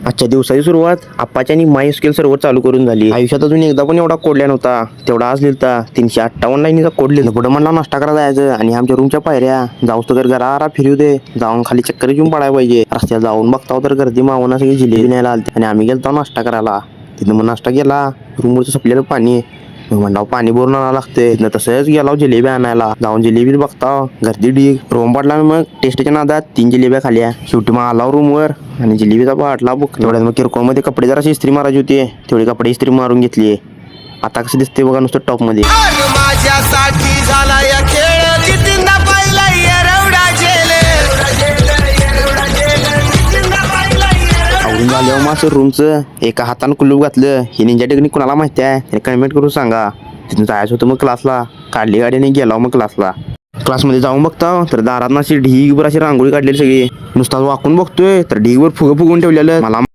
आजच्या दिवसाची सुरुवात आप्पाच्या आणि माय स्केल सर्व्हर चालू करून झाली. आयुष्यात अजून एकदा पण एवढा कोडल्या नव्हता. तेवढा आज लिहिलता 358 लाईनीचा कोड लिहिला. पुढे म्हणला नाश्ता करा जायचं आणि आमच्या रूमच्या पायऱ्या जाऊस तर घरा फिरू दे, जाऊन खाली चक्कर येऊन पडायला पाहिजे. रस्त्यात जाऊन बघताव तर गर्दी मावना सगळी जिलेबी न्यायला आलती आणि आम्ही गेलतो नाश्ता करायला. तिथं मग नाश्ता केला, रूमवरचं संपलेलं पाणी म्हणला पाणी भरून आणावं लागते. तिथनं तसंच गेला जिलेबी आणायला. जाऊन जिलेबी बघताव गर्दी ढीग. रूम पडला मग टेस्टच्या नादात 3 जिलेब्या खाल्या. शेवटी मग आला रूमवर आणि जिलेबीचा बाटला बुक. तेवढ्यात मग किरकोळ मध्ये कपडे जराशी इस्त्री मारायची होती, तेवढी कपडे इस्त्री मारून घेतली. आता कसं दिसते बघा नुसतं टॉप मध्ये. माझ्यासाठी झाला या खेळ जितिंदा पाहिला एवढा जेल आवडून झाल्यावर मग असं रूमचं एका हातानं कुलूप घातलं. हे निंजा टेक्निक कुणाला माहिती आहे हे कमेंट करून सांगा. तिथून जायचं होतं मग क्लासला. काढली गाडीने गेला मग क्लासमध्ये जाऊन बघता तर दारात अशी ढीगभर अशी रांगोळी काढलेली सगळी. नुसता वाकून बघतोय तर ढीगभर फुगं फुगून ठेवलेलं. मला